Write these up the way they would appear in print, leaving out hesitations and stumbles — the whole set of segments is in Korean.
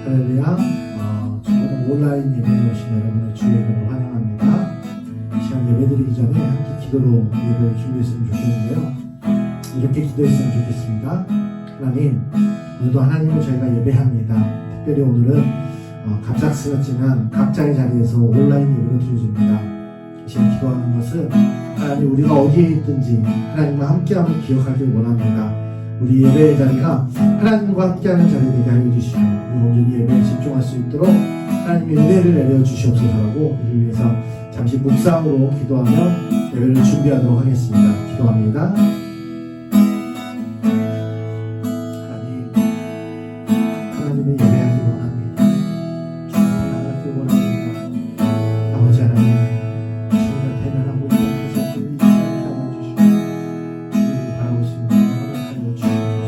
할렐루야. 저는 온라인 예배에 오신 여러분의 주의 이름으로 환영합니다. 시간 예배드리기 전에 함께 기도로 예배를 준비했으면 좋겠는데요. 이렇게 기도했으면 좋겠습니다. 하나님, 오늘도 하나님을 저희가 예배합니다. 특별히 오늘은 갑작스럽지만 각자의 자리에서 온라인 예배를 드려줍니다. 지금 기도하는 것은 하나님, 우리가 어디에 있든지 하나님과 함께함을 기억하길 원합니다. 우리 예배의 자리가 하나님과 함께하는 자리 되게 하여 주시고, 우리 온전히 예배에 집중할 수 있도록 하나님의 은혜를 내려 주시옵소서라고 이를 위해서 잠시 묵상으로 기도하며 예배를 준비하도록 하겠습니다. 기도합니다. 하나님을 예배하기 원합니다. 나가길 원합니다. 아버지 하나님, 주님을 대면하고 있는 세상을 이렇게 하여 주시고, 주님을 바라고 있습니다. 하여 주시옵소서.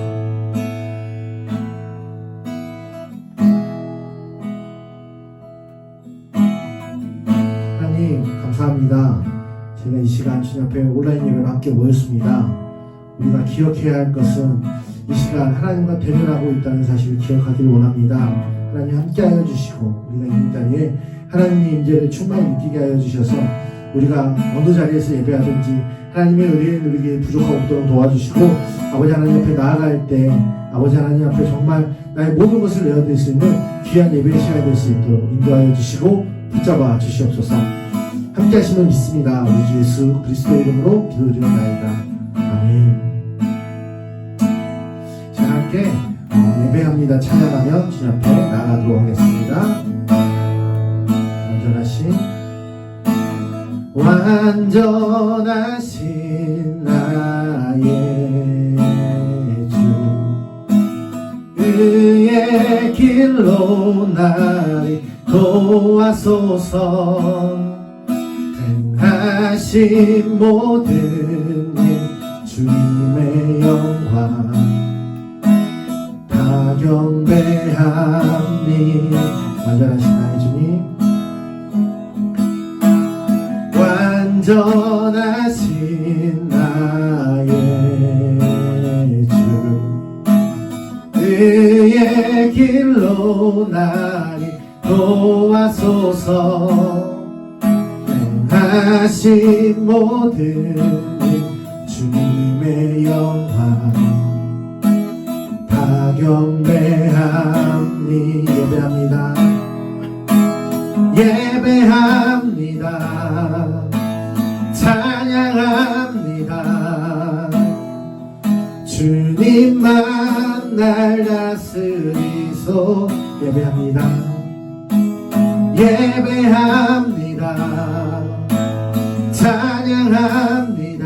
하나님, 감사합니다. 제가 이 시간 주님 앞에 온라인 예배로 함께 모였습니다. 우리가 기억해야 할 것은 이 시간 하나님과 대면하고 있다는 사실을 기억하길 원합니다. 하나님 함께하여 주시고, 우리가 있는 자리에 하나님의 임재를 충만히 느끼게 하여 주셔서 우리가 어느 자리에서 예배하든지 하나님의 은혜를 누리기에 부족함 없도록 도와주시고, 아버지 하나님 앞에 나아갈 때 아버지 하나님 앞에 정말 나의 모든 것을 내어드릴 수 있는 귀한 예배의 시간이 될 수 있도록 인도하여 주시고 붙잡아 주시옵소서. 함께 하시면 믿습니다. 우리 주 예수 그리스도의 이름으로 기도드리옵나이다. 아멘. 자, 함께 예배합니다 찬양하며 주님 앞에 나아가도록 하겠습니다. 완전하신 나의 주, 그의 길로 나를 도와소서. 행하신 모든 일 주님의 영광 다 경배하니. 완전하신 나의 주님, 완전하신 나의 주, 그의 길로 나를 도와소서. 행하신 모든 일 주님의 영광 다 경배하니. 예배합니다. 예배합니다. 찬양합니다. 주님만 날 다스리소. 예배합니다. 예배합니다. 찬양합니다.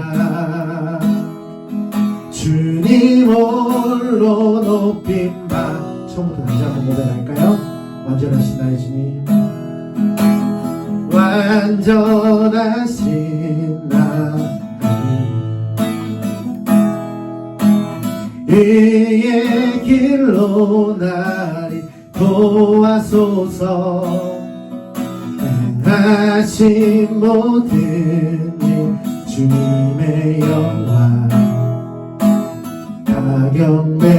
주님 홀로 높임바. 처음부터 다시 한번 예배할까요? 완전하신 나의 주님, 완전하신 나님, 그의 길로 나를 도와소서. 행하신 모든 일 주님의 영광 다 경배하니.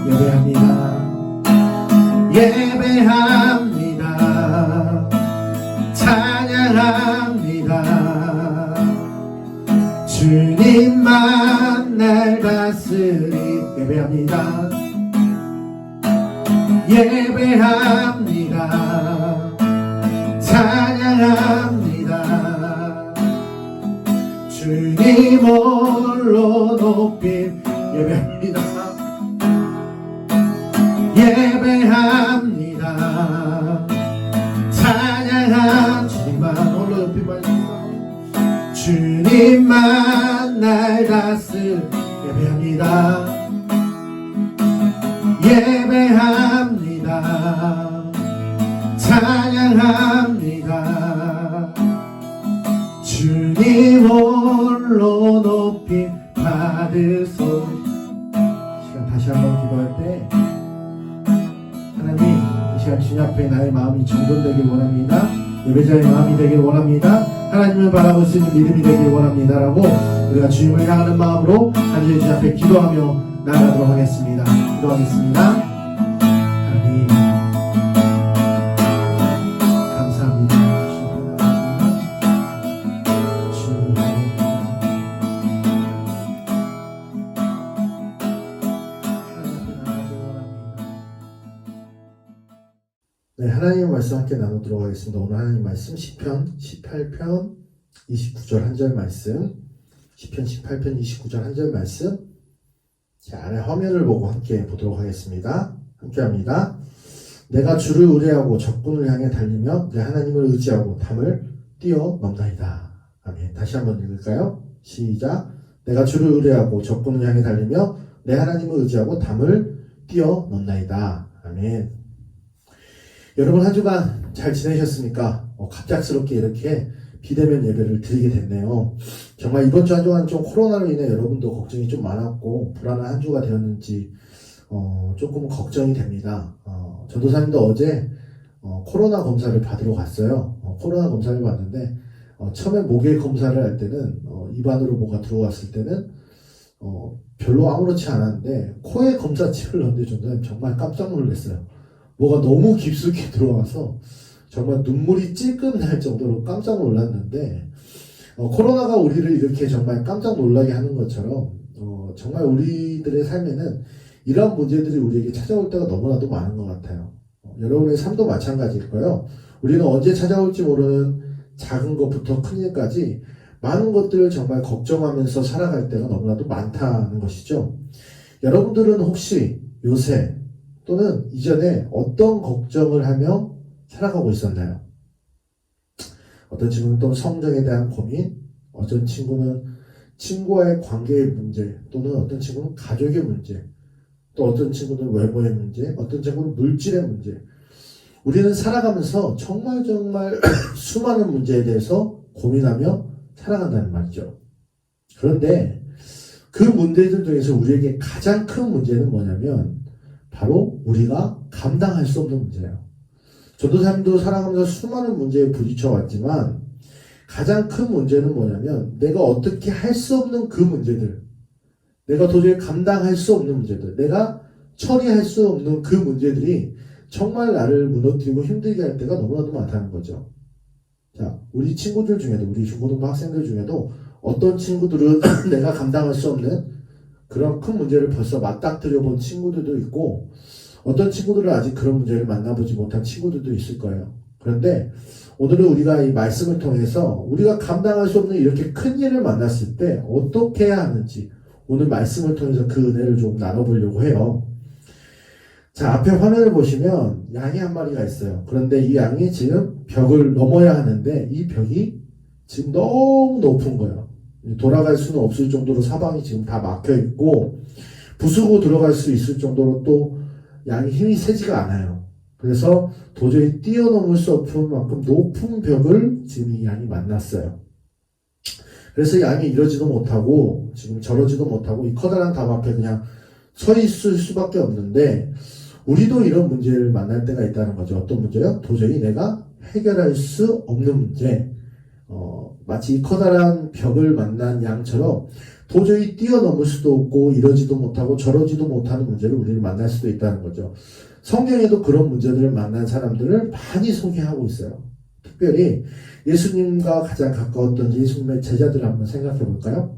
예배합니다. 예배합니다. 찬양합니다. 주님만 날 다스리. 예배합니다. 예배합니다. 찬양합니다. 주님 홀로 높임. 예배합니다. 예배합니다. 찬양합니다. 주님만 홀로 높임. 주님만 날 다스. 예배합니다. 예배합니다. 찬양합니다. 주님 홀로 높이 받으소. 시간 다시 한번 기도할 때 하나님, 이 시간 주님 앞에 나의 마음이 정돈되길 원합니다. 예배자의 마음이 되길 원합니다. 하나님을 바라볼 수 있는 믿음이 되길 원합니다 라고 우리가 주님을 향하는 마음으로 한 주의 주님 앞에 기도하며 나아가도록 하겠습니다. 기도하겠습니다. 하나님 감사합니다. 네, 하나님의 말씀 함께 나누도록 하겠습니다. 오늘 하나님 말씀 시편 18편 29절 한 절 말씀, 시편 18편 29절 한 절 말씀. 자, 아래 화면을 보고 함께 보도록 하겠습니다. 함께 합니다. 내가 주를 의뢰하고 적군을 향해 달리며 내 하나님을 의지하고 담을 뛰어넘나이다. 아멘. 다시 한번 읽을까요? 시작. 내가 주를 의뢰하고 적군을 향해 달리며 내 하나님을 의지하고 담을 뛰어넘나이다. 아멘. 여러분 한 주간 잘 지내셨습니까? 갑작스럽게 이렇게 비대면 예배를 드리게 됐네요. 정말 이번 주 한 주간 좀 코로나로 인해 여러분도 걱정이 좀 많았고 불안한 한 주가 되었는지 조금 걱정이 됩니다. 전도사님도 어제 코로나 검사를 받으러 갔어요. 코로나 검사를 받는데 처음에 목에 검사를 할 때는 입안으로 뭐가 들어왔을 때는 별로 아무렇지 않았는데 코에 검사칩을 넣는데 저는 정말 깜짝 놀랐어요. 뭐가 너무 깊숙이 들어와서 정말 눈물이 찔끔 날 정도로 깜짝 놀랐는데 코로나가 우리를 이렇게 정말 깜짝 놀라게 하는 것처럼 정말 우리들의 삶에는 이러한 문제들이 우리에게 찾아올 때가 너무나도 많은 것 같아요. 여러분의 삶도 마찬가지일 거예요. 우리는 언제 찾아올지 모르는 작은 것부터 큰 일까지 많은 것들을 정말 걱정하면서 살아갈 때가 너무나도 많다는 것이죠. 여러분들은 혹시 요새 또는 이전에 어떤 걱정을 하며 살아가고 있었나요? 어떤 친구는 또 성적에 대한 고민, 어떤 친구는 친구와의 관계의 문제, 또는 어떤 친구는 가족의 문제, 또 어떤 친구는 외모의 문제, 어떤 친구는 물질의 문제. 우리는 살아가면서 정말 수많은 문제에 대해서 고민하며 살아간다는 말이죠. 그런데 그 문제들 중에서 우리에게 가장 큰 문제는 뭐냐면 바로 우리가 감당할 수 없는 문제예요. 전도사님도 살아가면서 수많은 문제에 부딪혀 왔지만 가장 큰 문제는 뭐냐면 내가 어떻게 할 수 없는 그 문제들, 내가 도저히 감당할 수 없는 문제들, 내가 처리할 수 없는 그 문제들이 정말 나를 무너뜨리고 힘들게 할 때가 너무나도 많다는 거죠. 자, 우리 친구들 중에도, 우리 중고등부 학생들 중에도 어떤 친구들은 내가 감당할 수 없는 그런 큰 문제를 벌써 맞닥뜨려 본 친구들도 있고, 어떤 친구들은 아직 그런 문제를 만나보지 못한 친구들도 있을 거예요. 그런데 오늘은 우리가 이 말씀을 통해서 우리가 감당할 수 없는 이렇게 큰 일을 만났을 때 어떻게 해야 하는지 오늘 말씀을 통해서 그 은혜를 좀 나눠보려고 해요. 자, 앞에 화면을 보시면 양이 한 마리가 있어요. 그런데 이 양이 지금 벽을 넘어야 하는데 이 벽이 지금 너무 높은 거예요. 돌아갈 수는 없을 정도로 사방이 지금 다 막혀 있고 부수고 들어갈 수 있을 정도로 또 양이 힘이 세지가 않아요. 그래서 도저히 뛰어넘을 수 없을 만큼 높은 벽을 지금 이 양이 만났어요. 그래서 양이 이러지도 못하고 지금 저러지도 못하고 이 커다란 담 앞에 그냥 서 있을 수밖에 없는데 우리도 이런 문제를 만날 때가 있다는 거죠. 어떤 문제요? 도저히 내가 해결할 수 없는 문제. 마치 이 커다란 벽을 만난 양처럼 도저히 뛰어넘을 수도 없고 이러지도 못하고 저러지도 못하는 문제를 우리는 만날 수도 있다는 거죠. 성경에도 그런 문제들을 만난 사람들을 많이 소개하고 있어요. 특별히 예수님과 가장 가까웠던 예수님의 제자들을 한번 생각해 볼까요?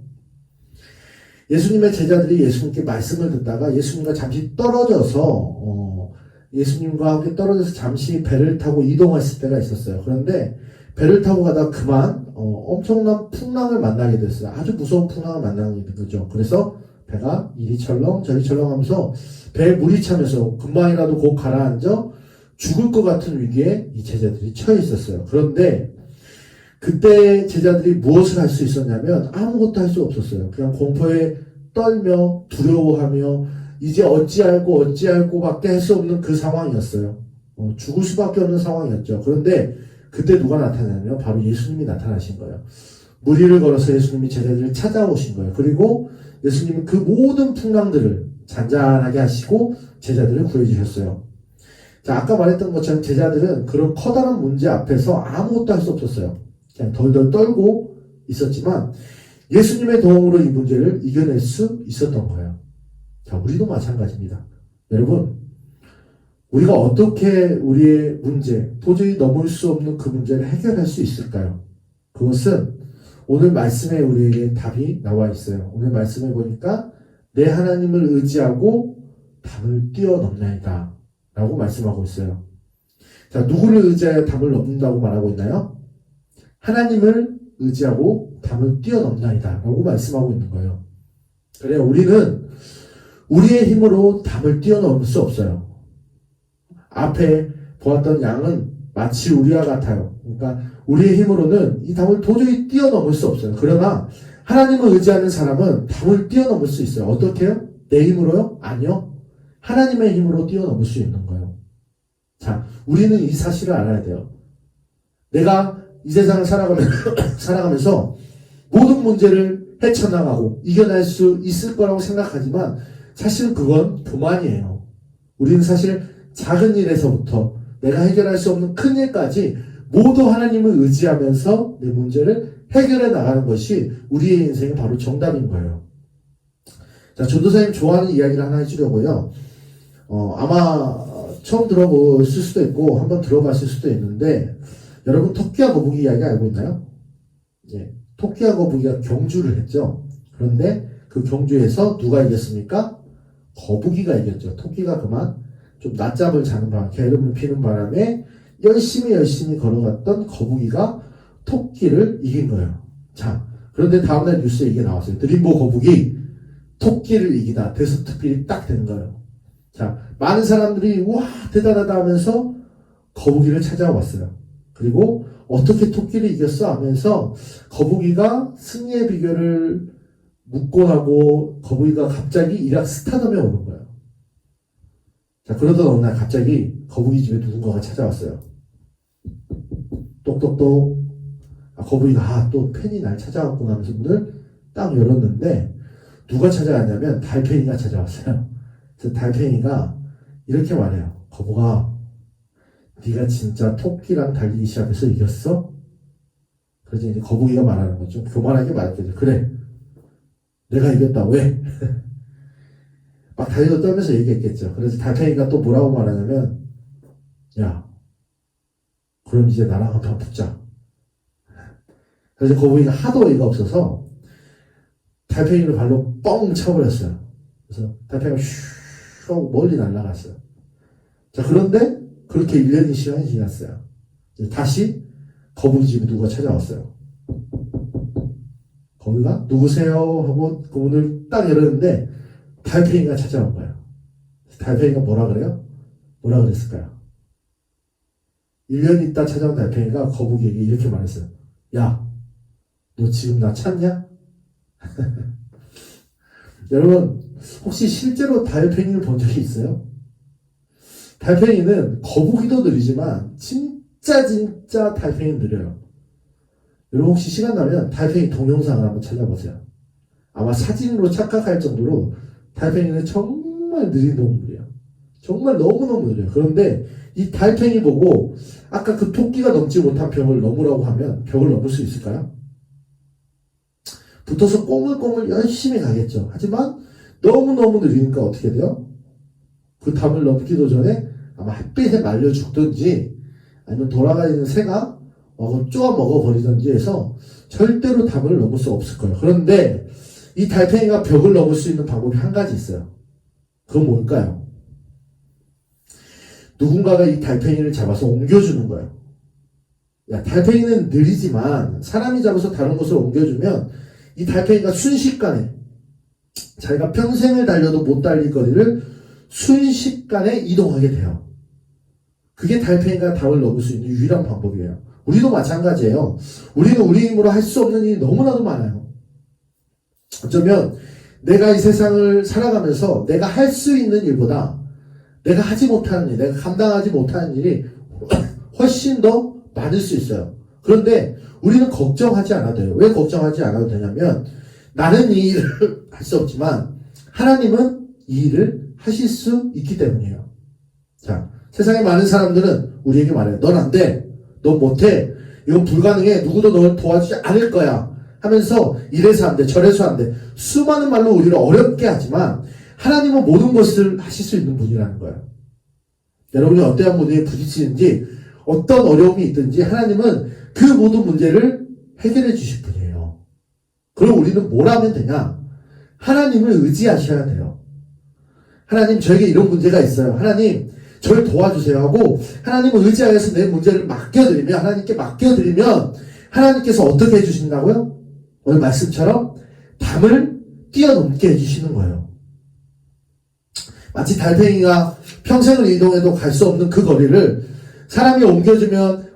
예수님의 제자들이 예수님께 말씀을 듣다가 예수님과 잠시 떨어져서 예수님과 함께 떨어져서 잠시 배를 타고 이동했을 때가 있었어요. 그런데 배를 타고 가다가 그만 엄청난 풍랑을 만나게 됐어요. 아주 무서운 풍랑을 만나게 된 거죠. 그래서 배가 이리 철렁 저리 철렁 하면서 배에 물이 차면서 금방이라도 곧 가라앉아 죽을 것 같은 위기에 이 제자들이 처해 있었어요. 그런데 그때 제자들이 무엇을 할 수 있었냐면 아무것도 할 수 없었어요. 그냥 공포에 떨며 두려워하며 이제 어찌할고 밖에 할 수 없는 그 상황이었어요. 죽을 수밖에 없는 상황이었죠. 그런데 그때 누가 나타나냐면 바로 예수님이 나타나신 거예요. 무리를 걸어서 예수님이 제자들을 찾아오신 거예요. 그리고 예수님은 그 모든 풍랑들을 잔잔하게 하시고 제자들을 구해주셨어요. 자, 아까 말했던 것처럼 제자들은 그런 커다란 문제 앞에서 아무것도 할 수 없었어요. 그냥 덜덜 떨고 있었지만 예수님의 도움으로 이 문제를 이겨낼 수 있었던 거예요. 자, 우리도 마찬가지입니다. 여러분, 우리가 어떻게 우리의 문제, 도저히 넘을 수 없는 그 문제를 해결할 수 있을까요? 그것은 오늘 말씀에 우리에게 답이 나와 있어요. 오늘 말씀에 보니까 내 하나님을 의지하고 담을 뛰어넘나이다 라고 말씀하고 있어요. 자, 누구를 의지하여 담을 넘는다고 말하고 있나요? 하나님을 의지하고 담을 뛰어넘나이다 라고 말씀하고 있는 거예요. 그래요. 우리는 우리의 힘으로 담을 뛰어넘을 수 없어요. 앞에 보았던 양은 마치 우리와 같아요. 그러니까 우리의 힘으로는 이 담을 도저히 뛰어넘을 수 없어요. 그러나 하나님을 의지하는 사람은 담을 뛰어넘을 수 있어요. 어떻게 해요? 내 힘으로요? 아니요. 하나님의 힘으로 뛰어넘을 수 있는 거예요. 자, 우리는 이 사실을 알아야 돼요. 내가 이 세상을 살아가면서 모든 문제를 헤쳐나가고 이겨낼 수 있을 거라고 생각하지만 사실 그건 교만이에요. 우리는 사실 작은 일에서부터 내가 해결할 수 없는 큰 일까지 모두 하나님을 의지하면서 내 문제를 해결해 나가는 것이 우리의 인생의 바로 정답인 거예요. 자, 전도사님 좋아하는 이야기를 하나 해주려고요. 아마 처음 들어보실 수도 있고 한번 들어봤을 수도 있는데 여러분 토끼와 거북이 이야기 알고 있나요? 예, 토끼와 거북이가 경주를 했죠. 그런데 그 경주에서 누가 이겼습니까? 거북이가 이겼죠. 토끼가 그만 좀 낮잠을 자는 바람, 게으름을 피는 바람에 열심히 걸어갔던 거북이가 토끼를 이긴 거예요. 자, 그런데 다음날 뉴스에 이게 나왔어요. 드림보 거북이 토끼를 이기다. 대서특필이 딱 된 거예요. 자, 많은 사람들이 와 대단하다 하면서 거북이를 찾아왔어요. 그리고 어떻게 토끼를 이겼어 하면서 거북이가 승리의 비결을 묻고 나고 거북이가 갑자기 일약 스타덤에 오는 거예요. 자, 그러던 어느 날 갑자기 거북이 집에 누군가가 찾아왔어요. 똑똑똑. 거북이가 또 팬이 날 찾아왔구나 하면서 문을 딱 열었는데 누가 찾아왔냐면 달팽이가 찾아왔어요. 그래서 달팽이가 이렇게 말해요. 거북아, 네가 진짜 토끼랑 달리기 시합해서 이겼어? 그래서 이제 거북이가 말하는 거죠. 교만하게 말했거든요. 그래, 내가 이겼다. 왜? 막 달리고 떨면서 얘기했겠죠. 그래서 달팽이가 또 뭐라고 말하냐면, 야, 그럼 이제 나랑 한판 붙자. 그래서 거북이가 하도 어이가 없어서 달팽이를 발로 뻥 쳐버렸어요. 그래서 달팽이가 슉 하고 멀리 날아갔어요. 자, 그런데 그렇게 1년이 시간이 지났어요. 다시 거북이 집에 누가 찾아왔어요. 거북이가 누구세요? 하고 그 문을 딱 열었는데 달팽이가 찾아온 거예요. 달팽이가 뭐라 그래요? 뭐라 그랬을까요? 1년 있다 찾아온 달팽이가 거북이에게 이렇게 말했어요. 야, 너 지금 나 찾냐? 여러분, 혹시 실제로 달팽이를 본 적이 있어요? 달팽이는 거북이도 느리지만 진짜 달팽이는 느려요. 여러분 혹시 시간 나면 달팽이 동영상을 한번 찾아보세요. 아마 사진으로 착각할 정도로 달팽이는 정말 느린 동물이에요. 정말 너무너무 느려요. 그런데 이 달팽이 보고 아까 그 토끼가 넘지 못한 벽을 넘으라고 하면 벽을 넘을 수 있을까요? 붙어서 꼬물꼬물 열심히 가겠죠. 하지만 너무너무 느리니까 어떻게 돼요? 그 담을 넘기도 전에 아마 햇빛에 말려 죽든지 아니면 돌아가는 새가 쪼아 먹어버리든지 해서 절대로 담을 넘을 수 없을 거예요. 그런데 이 달팽이가 벽을 넘을 수 있는 방법이 한 가지 있어요. 그건 뭘까요? 누군가가 이 달팽이를 잡아서 옮겨주는 거예요. 야, 달팽이는 느리지만 사람이 잡아서 다른 곳으로 옮겨주면 이 달팽이가 순식간에 자기가 평생을 달려도 못 달릴 거리를 순식간에 이동하게 돼요. 그게 달팽이가 담을 넘을 수 있는 유일한 방법이에요. 우리도 마찬가지예요. 우리는 우리 힘으로 할 수 없는 일이 너무나도 많아요. 어쩌면 내가 이 세상을 살아가면서 내가 할 수 있는 일보다 내가 하지 못하는 일, 내가 감당하지 못하는 일이 훨씬 더 많을 수 있어요. 그런데 우리는 걱정하지 않아도 돼요. 왜 걱정하지 않아도 되냐면 나는 이 일을 할 수 없지만 하나님은 이 일을 하실 수 있기 때문이에요. 자, 세상에 많은 사람들은 우리에게 말해요. 넌 안 돼. 넌 못해. 이건 불가능해. 누구도 널 도와주지 않을 거야. 하면서 이래서 안 돼. 저래서 안 돼. 수많은 말로 우리를 어렵게 하지만 하나님은 모든 것을 하실 수 있는 분이라는 거예요. 여러분이 어떠한 문제에 부딪히는지 어떤 어려움이 있든지 하나님은 그 모든 문제를 해결해 주실 분이에요. 그럼 우리는 뭘 하면 되냐? 하나님을 의지하셔야 돼요. 하나님 저에게 이런 문제가 있어요. 하나님 저를 도와주세요 하고 하나님을 의지하여서 내 문제를 맡겨드리면 하나님께 맡겨드리면 하나님께서 어떻게 해주신다고요? 오늘 말씀처럼 담을 뛰어넘게 해주시는 거예요. 마치 달팽이가 평생을 이동해도 갈 수 없는 그 거리를 사람이 옮겨주면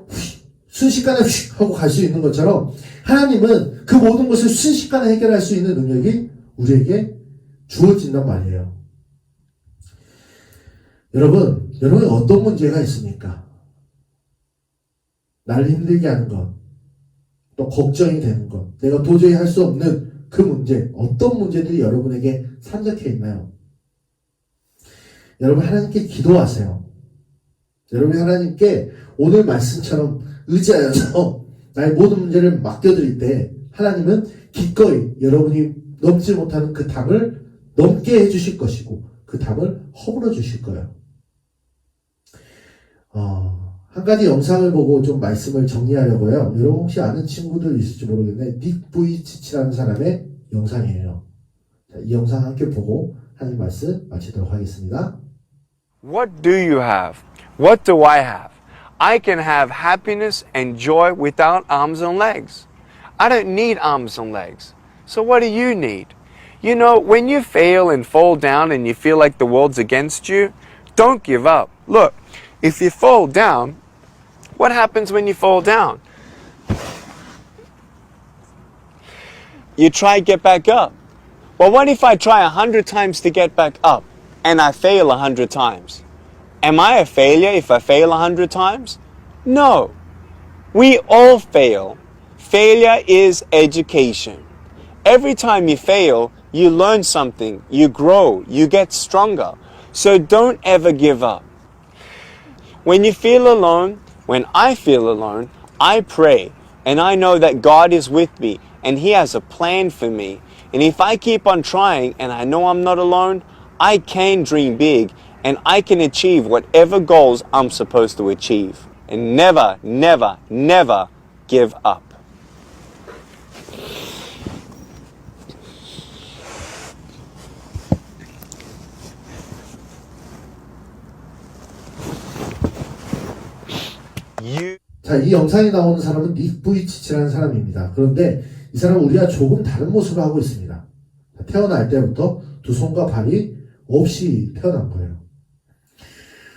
순식간에 휙 하고 갈 수 있는 것처럼 하나님은 그 모든 것을 순식간에 해결할 수 있는 능력이 우리에게 주어진단 말이에요. 여러분이 어떤 문제가 있습니까? 나를 힘들게 하는 것, 또 걱정이 되는 것, 내가 도저히 할 수 없는 그 문제, 어떤 문제들이 여러분에게 산적해 있나요? 여러분 하나님께 기도하세요. 여러분이 하나님께 오늘 말씀처럼 의지하여서 나의 모든 문제를 맡겨드릴 때 하나님은 기꺼이 여러분이 넘지 못하는 그 담을 넘게 해주실 것이고 그 담을 허물어 주실 거예요. 한 가지 영상을 보고 좀 말씀을 정리하려고요. 여러분 혹시 아는 친구들 있을지 모르겠는데 닉 부이치치라는 사람의 영상이에요. 자, 이 영상 함께 보고 하나님 말씀 마치도록 하겠습니다. What do you have? What do I have? I can have happiness and joy without arms and legs. I don't need arms and legs. So what do you need? You know, when you fail and fall down and you feel like the world's against you, don't give up. Look, if you fall down, what happens when you fall down? You try to get back up. Well, what if I try 100 times to get back up and I fail 100 times? Am I a failure if I fail 100 times? No. We all fail. Failure is education. Every time you fail, you learn something, you grow, you get stronger. So don't ever give up. When you feel alone, when I feel alone, I pray and I know that God is with me and He has a plan for me. And if I keep on trying and I know I'm not alone, I can dream big and I can achieve whatever goals I'm supposed to achieve. And never, never, never give up. 자, 이 영상에 나오는 사람은 닉 부이치치라는 사람입니다. 그런데 이 사람은 우리와 조금 다른 모습을 하고 있습니다. 태어날 때부터 두 손과 발이 없이 태어난 거예요.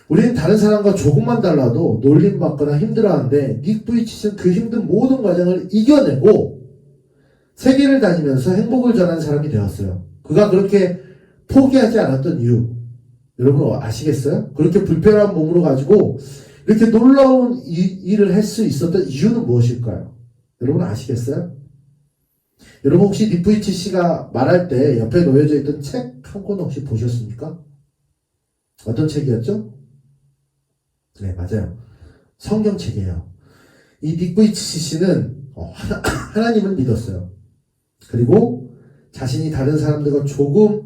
우리는 다른 사람과 조금만 달라도 놀림받거나 힘들어하는데 닉 부이치치는 그 힘든 모든 과정을 이겨내고 세계를 다니면서 행복을 전하는 사람이 되었어요. 그가 그렇게 포기하지 않았던 이유 여러분 아시겠어요? 그렇게 불편한 몸으로 가지고 이렇게 놀라운 일을 할 수 있었던 이유는 무엇일까요? 여러분 아시겠어요? 여러분 혹시 닉 부이치치가 말할 때 옆에 놓여져 있던 책 한 권 혹시 보셨습니까? 어떤 책이었죠? 네, 맞아요. 성경책이에요. 이 닉 부이치치는 하나님을 믿었어요. 그리고 자신이 다른 사람들과 조금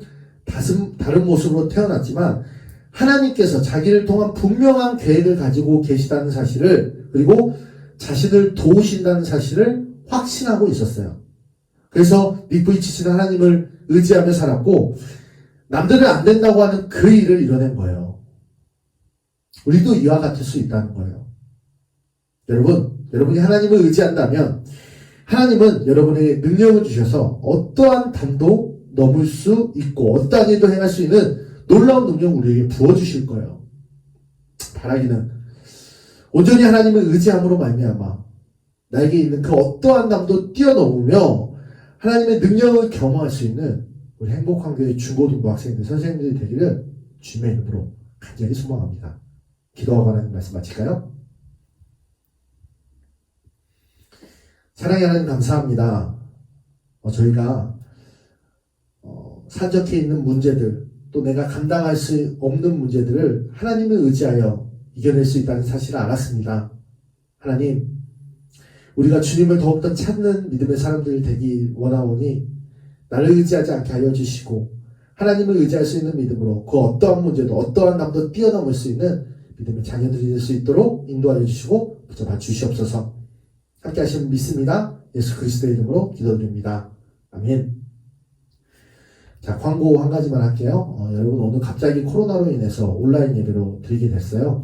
다른 모습으로 태어났지만 하나님께서 자기를 통한 분명한 계획을 가지고 계시다는 사실을 그리고 자신을 도우신다는 사실을 확신하고 있었어요. 그래서 닉 부이치치는 하나님을 의지하며 살았고 남들은 안 된다고 하는 그 일을 이뤄낸 거예요. 우리도 이와 같을 수 있다는 거예요. 여러분이 하나님을 의지한다면 하나님은 여러분에게 능력을 주셔서 어떠한 담도 넘을 수 있고 어떠한 일도 행할 수 있는 놀라운 능력을 우리에게 부어주실 거예요. 바라기는 온전히 하나님을 의지함으로 말미암아 나에게 있는 그 어떠한 담도 뛰어넘으며 하나님의 능력을 경험할 수 있는 우리 행복한 교회 중고등부 학생들, 선생님들이 되기를 주님의 이름으로 간절히 소망합니다. 기도하고 하나님 말씀 마칠까요? 사랑의 하나님 감사합니다. 저희가 산적해 있는 문제들, 또 내가 감당할 수 없는 문제들을 하나님을 의지하여 이겨낼 수 있다는 사실을 알았습니다. 하나님, 우리가 주님을 더욱더 찾는 믿음의 사람들이 되기 원하오니 나를 의지하지 않게 하여 주시고 하나님을 의지할 수 있는 믿음으로 그 어떠한 문제도 어떠한 남도 뛰어넘을 수 있는 믿음의 자녀들이 될 수 있도록 인도하여 주시고 붙잡아 주시옵소서. 함께 하시면 믿습니다. 예수 그리스도의 이름으로 기도드립니다. 아멘. 자, 광고 한 가지만 할게요. 여러분 오늘 갑자기 코로나로 인해서 온라인 예배로 드리게 됐어요.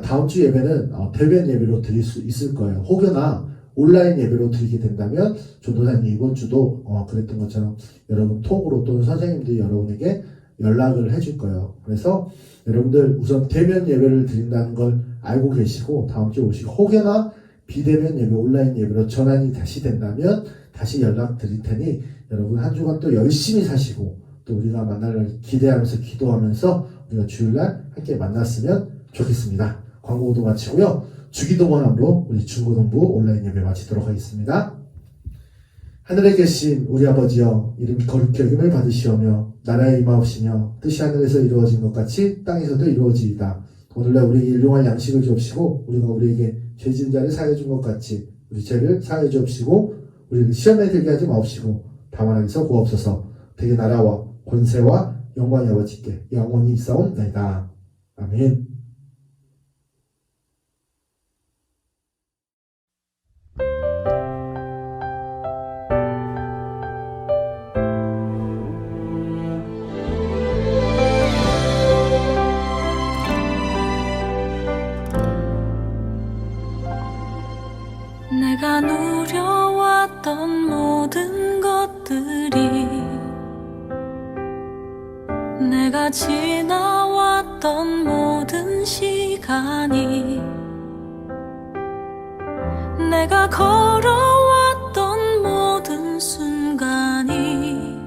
다음 주 예배는 대면 예배로 드릴 수 있을 거예요. 혹여나 온라인 예배로 드리게 된다면 전도사님 이번 주도 그랬던 것처럼 여러분 톡으로 또는 선생님들이 여러분에게 연락을 해줄 거예요. 그래서 여러분들 우선 대면 예배를 드린다는 걸 알고 계시고 다음 주에 오시고 혹여나 비대면 예배, 온라인 예배로 전환이 다시 된다면 다시 연락 드릴 테니 여러분 한 주간 또 열심히 사시고 또 우리가 만날 날 기대하면서 기도하면서 우리가 주일날 함께 만났으면 좋겠습니다. 광고도 마치고요. 주기도 원함으로 우리 중고등부 온라인 예배 마치도록 하겠습니다. 하늘에 계신 우리 아버지여 이름이 거룩히 여김을 받으시오며 나라의 임하옵시며 뜻이 하늘에서 이루어진 것 같이 땅에서도 이루어지이다. 오늘날 우리에게 일용할 양식을 주옵시고 우리가 우리에게 죄 지은 자를 사하여 준 것 같이 우리 죄를 사하여 주옵시고 우리를 시험에 들게 하지 마옵시고 다만 악에서 구하옵소서. 되게 나라와 권세와 영광이 아버지께 영원히 있사옵나이다. 아멘. 내가 누려왔던 모든 것들이 내가 지나왔던 모든 시간이 내가 걸어왔던 모든 순간이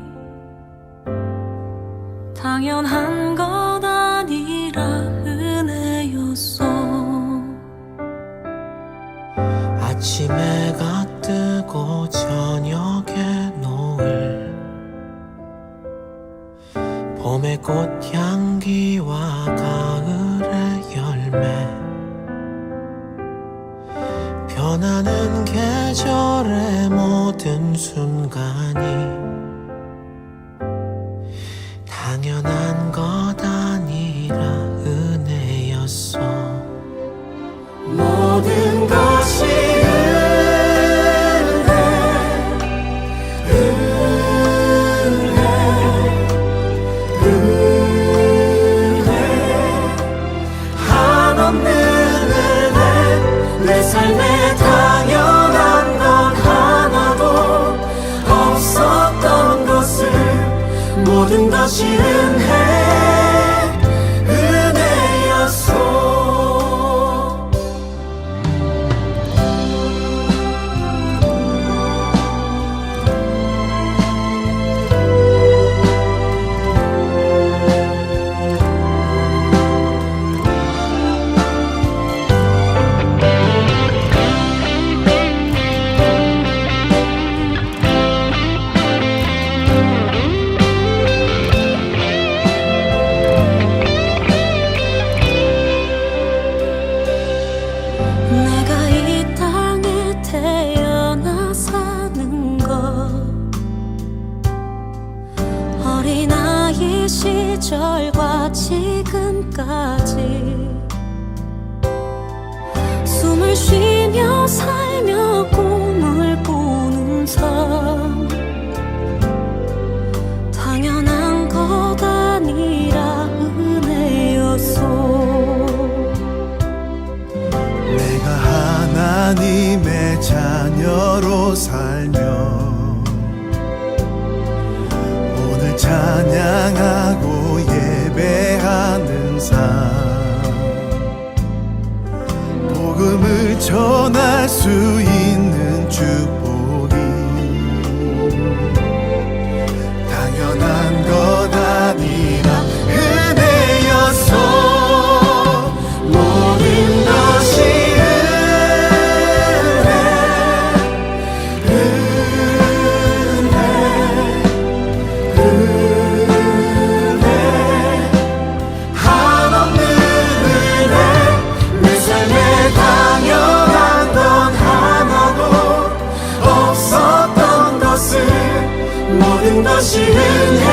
당연한 것 아니라 은혜였어. 아침에 해가 뜨고 저녁에 노을 봄의 꽃향기와 가을의 열매 변하는 계절의 모든 순간이 당연한 것 아니라 은혜였어. 모든 것이 한없는 은혜 내 삶에 당연한 건 하나도 없었던 것을 모든 것이 은혜였어. 내가 이 땅에 태어나 사는 것 어린아이 시절과 지금까지 숨을 쉬며 살며 꿈을 꾸는 삶 당연한 것 아니라 은혜였어. 내가 하나님의 자녀로 살며 오늘 찬양하고 예배하는 삶 복음을 전할 수 있는 축복이 당연한 것이 은혜